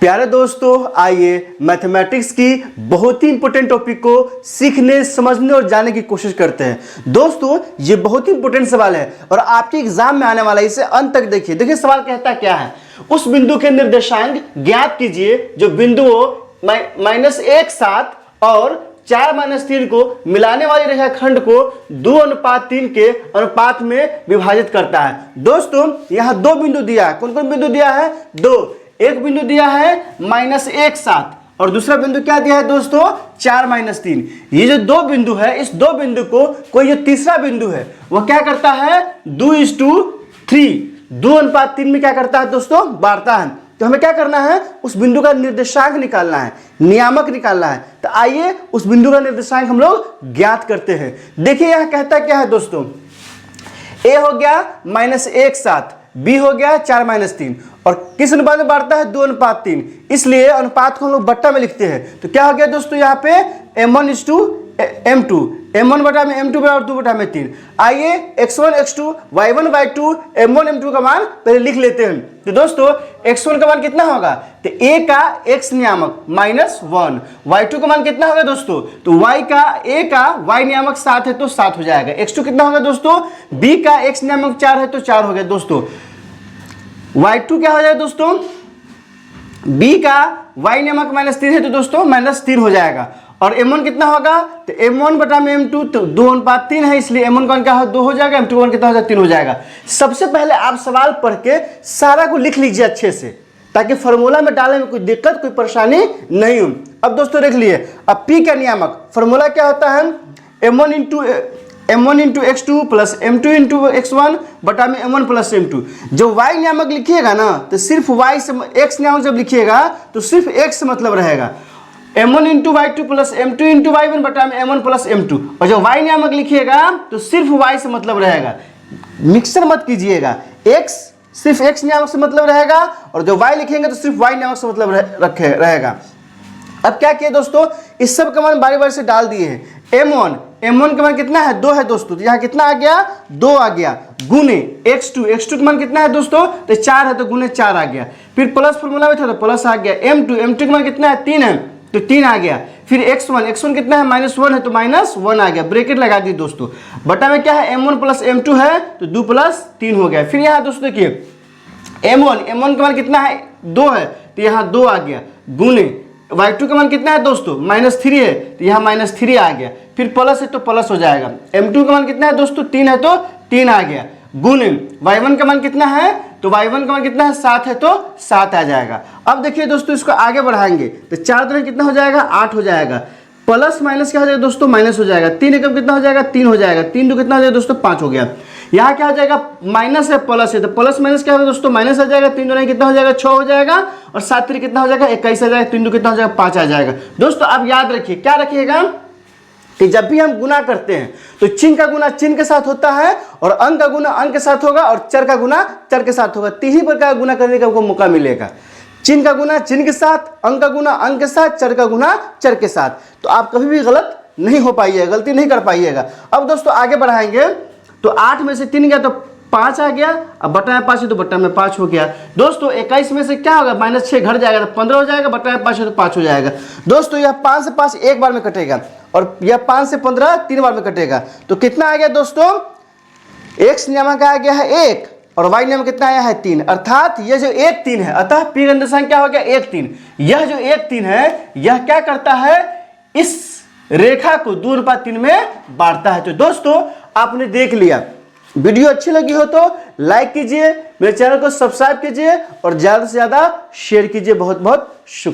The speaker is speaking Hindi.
प्यारे दोस्तों, आइए मैथमेटिक्स की बहुत ही इंपॉर्टेंट टॉपिक को सीखने, समझने और जानने की कोशिश करते हैं। दोस्तों, ये बहुत ही इंपॉर्टेंट सवाल है और आपके एग्जाम में आने वाला है। इसे अंत तक देखिए। देखिए सवाल कहता क्या है, उस बिंदु के निर्देशांक ज्ञात कीजिए जो बिंदुओं -1 7 और 4 - 3 को मिलाने वाली रेखाखंड को 2:3 के अनुपात में विभाजित करता है। दोस्तों, यहाँ दो बिंदु दिया है। कौन कौन बिंदु दिया है? दो। एक बिंदु दिया है -1 7 और दूसरा बिंदु क्या दिया है दोस्तों? 4 - 3। ये जो दो बिंदु है, इस दो बिंदु को कोई जो तीसरा बिंदु है वह क्या करता है? 2:3 2:3 में क्या करता है दोस्तों? बांटता है। तो हमें क्या करना है? उस बिंदु का निर्देशांक निकालना है, नियामक निकालना है। तो आइए उस बिंदु का निर्देशांक हम लोग ज्ञात करते हैं। देखिए यहां कहता क्या है दोस्तों, ए हो गया -1 7, बी हो गया 4 - 3 और किस अनुपात में बांटता है? 2:3। इसलिए अनुपात को हम लोग बट्टा में लिखते हैं। तो क्या हो गया दोस्तों यहाँ पे? M1:M2, M1/M2 बराबर 2/3। आइए x1 x2 y1 y2 M1 M2 का मान पहले लिख लेते हैं। तो दोस्तों x1 का मान कितना होगा? तो a का x नियामक -1। y2 का मान कितना होगा दोस्तों? तो a का y नियामक 7 है तो 7 हो जाएगा। x2 कितना होगा दोस्तों? b का x नियामक 4 है तो 4 हो गया दोस्तों। y2 क्या हो जाएगा दोस्तों? b का y नियामक -3 है तो दोस्तों -3 हो जाएगा। और m1 कितना होगा? तो M1/M2 तो 2:3 है, इसलिए M1 का क्या हो? 2 हो जाएगा। M2 का कितना हो जाएगा? 3 हो जाएगा। सबसे पहले आप सवाल पढ़ के सारा को लिख लीजिए अच्छे से, ताकि फॉर्मूला में डालने में कोई दिक्कत, कोई परेशानी नहीं हो। अब दोस्तों देख लिए, अब P का नियामक फॉर्मूला क्या होता है? M1 × x2 + M2 × x1 बटा में M1 + M2। जब y नियामक लिखिएगा ना तो सिर्फ y से, x नियामक जब लिखिएगा तो सिर्फ x से मतलब रहेगा। M1 × y2 + M2 × y1 बटा में M1 + M2। और जब y नियामक लिखिएगा तो सिर्फ y से मतलब रहेगा। मिक्सर मत कीजिएगा, x सिर्फ x नियामक से मतलब रहेगा और जब y लिखेंगे तो सिर्फ y नियामक से मतलब रहेगा। अब क्या किए दोस्तों, इस सब का मान बारी बारी से डाल दिए हैं। M1 का मान कितना है? 2 है दोस्तों। तो यहाँ कितना आ गया? 2 आ गया। गुने x2 का मान कितना है दोस्तों? तो 4 है तो गुने 4 आ गया। फिर प्लस फॉर्मूला में था तो प्लस आ गया। M2 का मान कितना है? 3 है तो 3 आ गया। फिर x1 कितना है? -1 है तो -1 आ गया। ब्रैकेट लगा दी दोस्तों। बटा में क्या है? M1 + M2 है तो 2 + 3 हो गया। फिर यहाँ दोस्तों देखिए M1 का मान कितना है? 2 है तो यहाँ 2 आ गया। गुने y2 का मान कितना है दोस्तों? -3 है तो यहाँ -3 आ गया। फिर प्लस है तो प्लस हो जाएगा। M2 का मान कितना है दोस्तों? 3 है तो 3 आ गया। गुने y1 का मान कितना है? तो y1 का मान कितना है? 7 है तो 7 आ जाएगा। अब देखिए दोस्तों, इसको आगे बढ़ाएंगे तो 4 दूनी कितना हो जाएगा? 8 हो जाएगा। प्लस माइनस क्या हो जाएगा दोस्तों? माइनस हो जाएगा। 3 एकम कितना हो जाएगा? 3 हो जाएगा। 3 2 कितना हो जाएगा दोस्तों? 5 हो गया। यहाँ क्या हो जाएगा? माइनस है प्लस है तो प्लस माइनस क्या होगा दोस्तों? माइनस आ जाएगा। 3 दूनी कितना हो जाएगा? 6 हो जाएगा। और 7 3 कितना हो जाएगा? 21 आ जाएगा। 3 2 कितना हो जाएगा? 5 आ जाएगा। दोस्तों आप याद रखिए, क्या रखिएगा कि जब भी हम गुना करते हैं तो चिन्ह का गुना चिन्ह के साथ होता है और अंक का गुना अंक के साथ होगा और चर का गुना चर के साथ होगा। 3 ही प्रकार का गुना करने का आपको मौका मिलेगा। चिन्ह का गुना चिन्ह के साथ, अंक का गुना अंक के साथ, चर का गुना चर के साथ। तो आप कभी भी गलत नहीं हो पाइएगा, गलती नहीं कर पाइएगा। अब दोस्तों आगे बढ़ाएंगे तो 8 में से 3 गया तो 5 आ गया। अब बटा में 5 है तो बटा में 5 हो गया। दोस्तों 21 में से क्या होगा? -6 घट जाएगा तो 15 हो जाएगा। बटा में 5 है तो 5 हो जाएगा। दोस्तों यह 5 से 5 एक बार में कटेगा और यह 5 से 15 3 बार में कटेगा। तो कितना आ गया दोस्तों? x नियामक आ गया है 1 और y नियामक कितना आया है? 3। अर्थात यह जो 1 3 है, अतः P का निर्देशांक क्या हो गया? 1 3। यह जो 1 3 है यह क्या करता है? इस रेखा को 2:3 में बांटता है। तो दोस्तों आपने देख लिया। वीडियो अच्छी लगी हो तो लाइक कीजिए, मेरे चैनल को सब्सक्राइब कीजिए और ज़्यादा से ज़्यादा शेयर कीजिए। बहुत बहुत शुक्रिया।